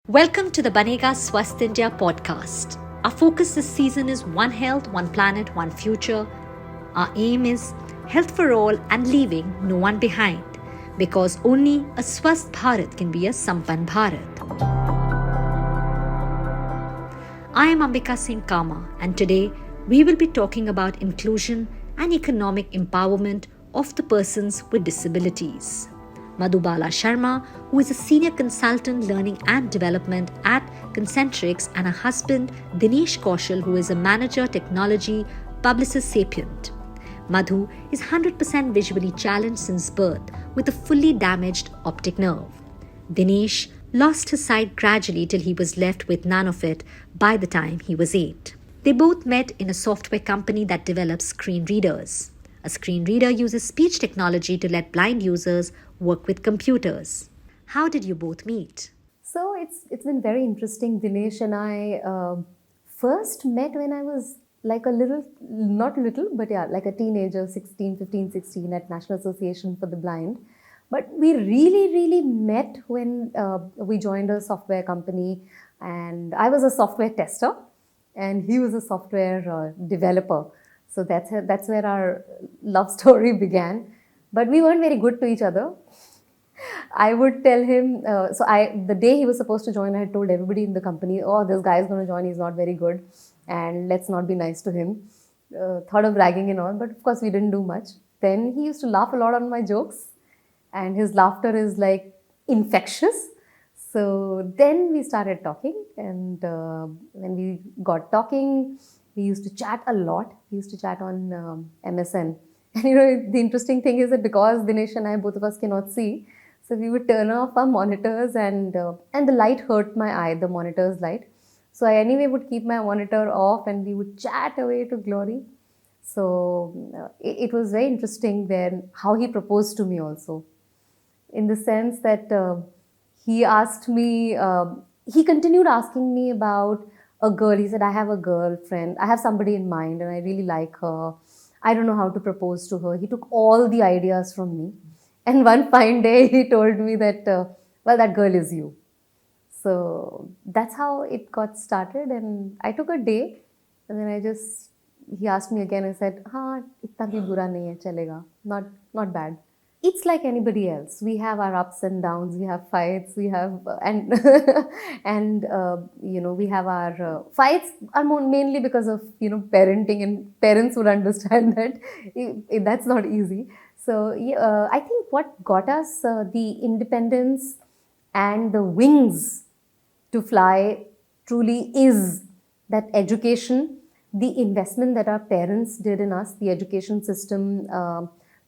Welcome to the Banega Swasth India Podcast. Our focus this season is One Health, One Planet, One Future. Our aim is health for all and leaving no one behind, because only a Swasth Bharat can be a Sampann Bharat. I am Ambika Singh Kama, and today we will be talking about inclusion and economic empowerment of the persons with disabilities. Madhu Sharma, who is a senior consultant learning and development at Concentrics, and her husband Dinesh Kaushal, who is a manager technology publicist sapient. Madhu is 100% visually challenged since birth with a fully damaged optic nerve. Dinesh lost his sight gradually till he was left with none of it by the time he was 8. They both met in a software company that develops screen readers. A screen reader uses speech technology to let blind users work with computers. How did you both meet? So it's been very interesting. Dinesh and I first met when I was like a little, not little, but yeah, like a teenager, 16 at National Association for the Blind. But we really met when we joined a software company, and I was a software tester and he was a software developer. So that's where our love story began. But we weren't very good to each other. I would tell him, the day he was supposed to join, I had told everybody in the company, oh, this guy is going to join, he's not very good, and let's not be nice to him. Thought of bragging and all, but of course we didn't do much. Then he used to laugh a lot on my jokes, and his laughter is like infectious. So then we started talking, and when we got talking, we used to chat a lot. We used to chat on MSN. And the interesting thing is that because Dinesh and I, both of us cannot see, so we would turn off our monitors, and the light hurt my eye, the monitor's light. So I anyway would keep my monitor off and we would chat away to glory. So it was very interesting then how he proposed to me also, in the sense that he asked me, he continued asking me about a girl. He said, I have a girlfriend, I have somebody in mind and I really like her. I don't know how to propose to her. He took all the ideas from me. And one fine day he told me that, that girl is you. So that's how it got started. And I took a day, and then he asked me again. I said, itna bhi bura nahi hai, chalega. Not bad. It's like anybody else. We have our ups and downs. We have fights. We have we have our fights are mainly because of parenting, and parents would understand that that's not easy. So I think what got us the independence and the wings to fly truly is that education, the investment that our parents did in us, the education system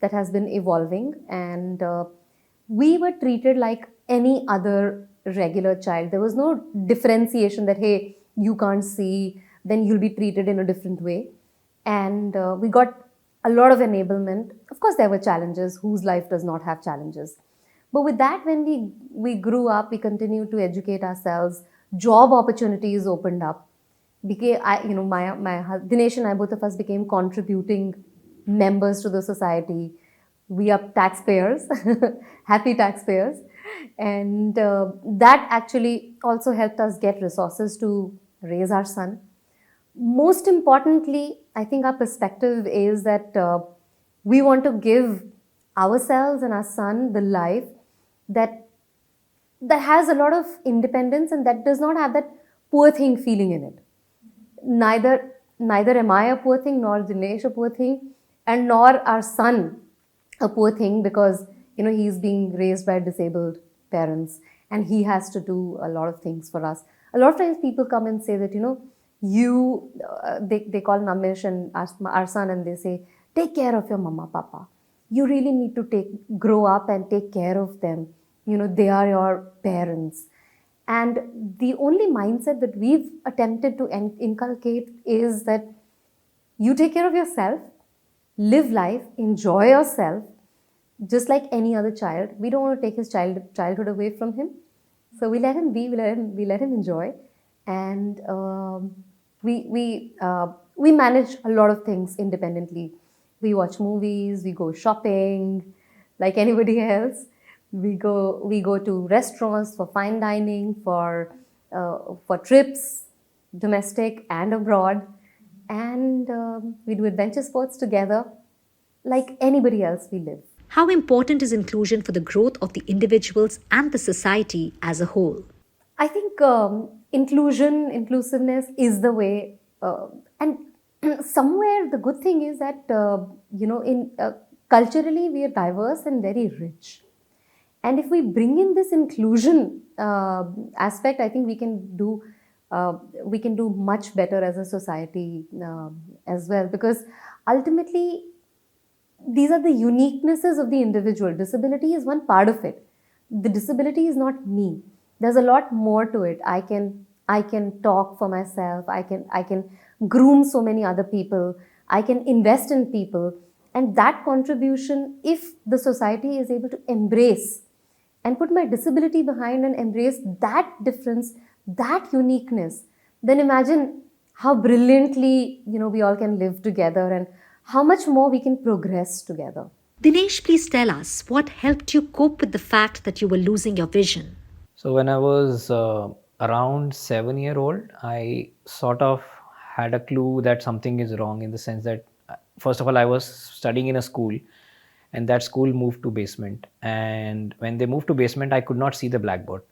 that has been evolving, and we were treated like any other regular child. There was no differentiation that, hey, you can't see, then you'll be treated in a different way. And we got a lot of enablement. Of course, there were challenges. Whose life does not have challenges? But with that, when we grew up, we continued to educate ourselves. Job opportunities opened up. Dinesh and I, both of us, became contributing members to the society. We are taxpayers, happy taxpayers. And that actually also helped us get resources to raise our son. Most importantly, I think our perspective is that we want to give ourselves and our son the life that has a lot of independence and that does not have that poor thing feeling in it. Neither am I a poor thing, nor Dinesh a poor thing, and nor our son a poor thing, because he's being raised by disabled parents and he has to do a lot of things for us. A lot of times people come and say that they call Namish and our son, and they say, take care of your mama, papa. You really need to grow up and take care of them. They are your parents. And the only mindset that we've attempted to inculcate is that you take care of yourself, live life, enjoy yourself, just like any other child. We don't want to take his childhood away from him. So we let him be, we let him enjoy. And we manage a lot of things independently. We watch movies, we go shopping like anybody else. We go to restaurants for fine dining, for for trips, domestic and abroad. And we do adventure sports together like anybody else we live. How important is inclusion for the growth of the individuals and the society as a whole? I think inclusiveness is the way, and somewhere the good thing is that in culturally we are diverse and very rich, and if we bring in this inclusion aspect, I think we can do much better as a society as well, because ultimately these are the uniquenesses of the individual. Disability is one part of it. The disability is not me. There's a lot more to it. I can talk for myself. I can groom so many other people. I can invest in people. And that contribution, if the society is able to embrace and put my disability behind and embrace that difference, that uniqueness, then imagine how brilliantly we all can live together, and how much more we can progress together. Dinesh, please tell us what helped you cope with the fact that you were losing your vision. So when I was around 7 year old, I sort of had a clue that something is wrong, in the sense that first of all, I was studying in a school, and that school moved to basement. And when they moved to basement, I could not see the blackboard.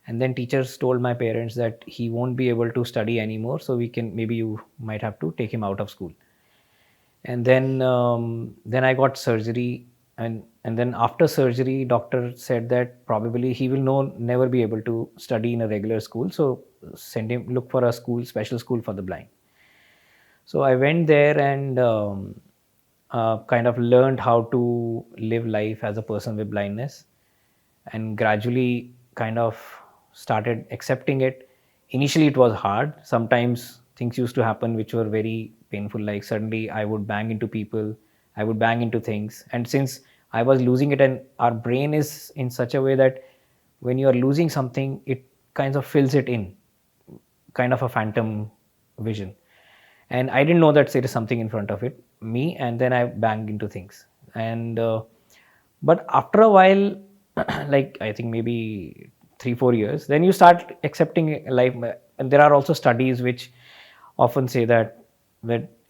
And then teachers told my parents that he won't be able to study anymore, so maybe you might have to take him out of school. And then I got surgery, and then after surgery, doctor said that probably he will never be able to study in a regular school, so look for a special school for the blind. So I went there and kind of learned how to live life as a person with blindness, and gradually kind of started accepting it. Initially it was hard. Sometimes things used to happen which were very painful, like suddenly I would bang into people, I would bang into things. And since I was losing it, and our brain is in such a way that when you are losing something, it kind of fills it in, kind of a phantom vision. And I didn't know that there is something in front of me, and then I banged into things. And but after a while, like I think maybe 3-4 years, then you start accepting life. And there are also studies which often say that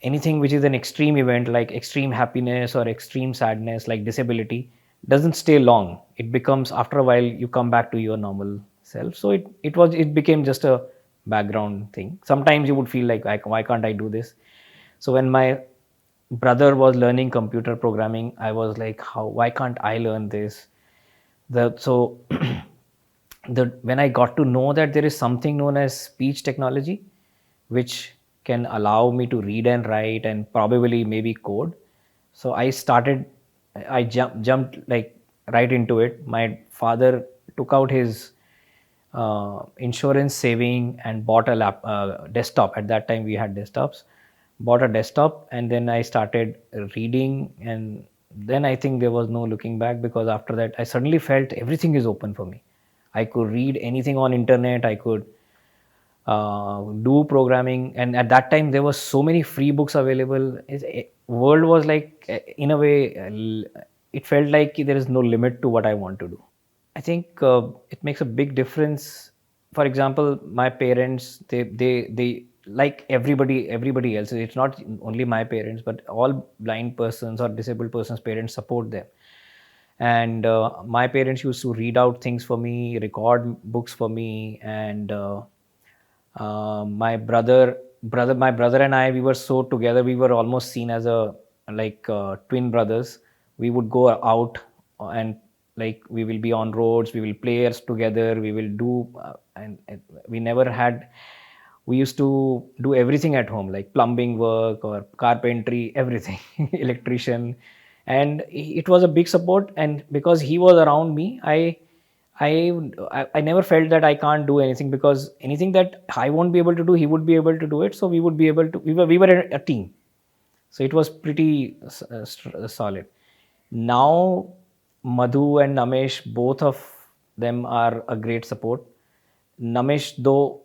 anything which is an extreme event, like extreme happiness or extreme sadness, like disability, doesn't stay long. It becomes, after a while, you come back to your normal self. So it became just a background thing. Sometimes you would feel like, why can't I do this? So when my brother was learning computer programming, I was like, why can't I learn this? So when I got to know that there is something known as speech technology, which can allow me to read and write and probably maybe code. So I jumped like right into it. My father took out his insurance saving and bought a desktop. At that time we had desktops. Bought a desktop, and then I started reading, and then I think there was no looking back, because after that I suddenly felt everything is open for me. I could read anything on internet. I could do programming, and at that time there were so many free books available. World was like, in a way, it felt like there is no limit to what I want to do. I think it makes a big difference. For example, my parents, they like everybody else. It's not only my parents, but all blind persons or disabled persons' parents support them. And my parents used to read out things for me, record books for me, and my brother and I, we were so together. We were almost seen as twin brothers. We would go out and like we will be on roads. We will play together. We will do, and we never had. We used to do everything at home, like plumbing work or carpentry, everything, electrician, and it was a big support. And because he was around me, I never felt that I can't do anything, because anything that I won't be able to do, he would be able to do it. So we would be able to. We were a team, so it was pretty solid. Now, Madhu and Namesh, both of them are a great support. Namesh, though,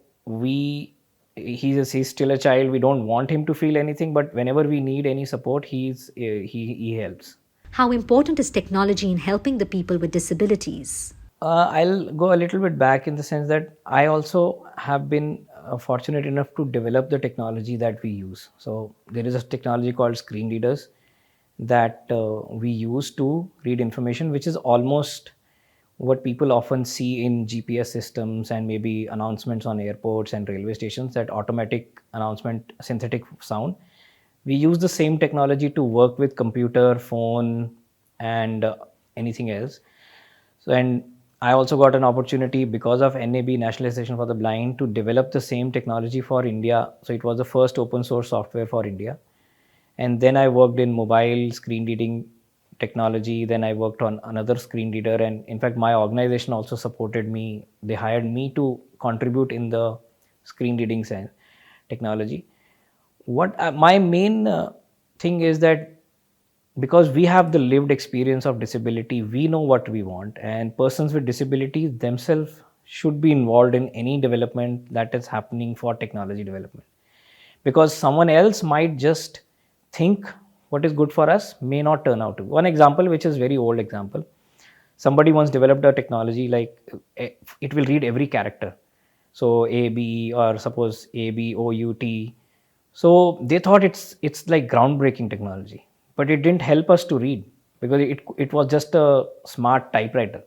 he's still a child. We don't want him to feel anything, but whenever we need any support, he helps. How important is technology in helping the people with disabilities? I'll go a little bit back in the sense that I also have been fortunate enough to develop the technology that we use. So there is a technology called screen readers that we use to read information, which is almost what people often see in GPS systems and maybe announcements on airports and railway stations, that automatic announcement, synthetic sound. We use the same technology to work with computer, phone, and anything else. So, and I also got an opportunity because of NAB, National Association for the Blind, to develop the same technology for India. So it was the first open source software for India. And then I worked in mobile screen reading technology. Then I worked on another screen reader. And in fact, my organization also supported me. They hired me to contribute in the screen reading technology. What my main thing is that because we have the lived experience of disability, we know what we want, and persons with disabilities themselves should be involved in any development that is happening for technology development, because someone else might just think what is good for us may not turn out to. One example, which is very old example, somebody once developed a technology like it will read every character, so A B, or suppose A B O U T. So they thought it's like groundbreaking technology, but it didn't help us to read because it was just a smart typewriter.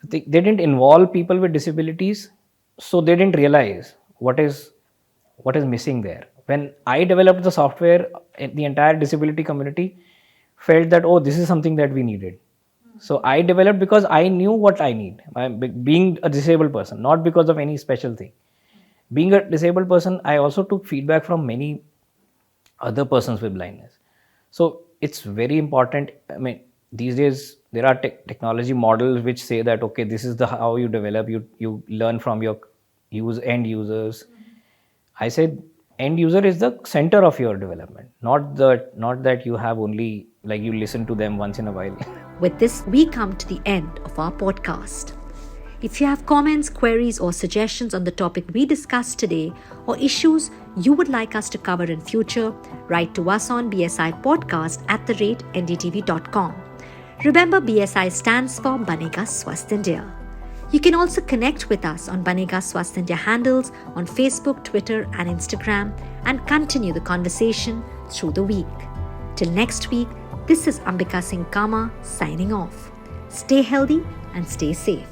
They didn't involve people with disabilities, so they didn't realize what is missing there. When I developed the software, the entire disability community felt that, oh, this is something that we needed. So I developed because I knew what I need. Being a disabled person, not because of any special thing. Being a disabled person, I also took feedback from many other persons with blindness. So it's very important. I mean, these days there are technology models which say that, okay, this is the how you develop. You learn from your end users. I said end user is the center of your development, not that you have only like you listen to them once in a while. With this, we come to the end of our podcast. If you have comments, queries, or suggestions on the topic we discussed today, or issues you would like us to cover in future, write to us on bsipodcast@ndtv.com. Remember, BSI stands for Banega Swasth India. You can also connect with us on Banega Swasth India handles on Facebook, Twitter, and Instagram, and continue the conversation through the week. Till next week, this is Ambika Singh Kama signing off. Stay healthy and stay safe.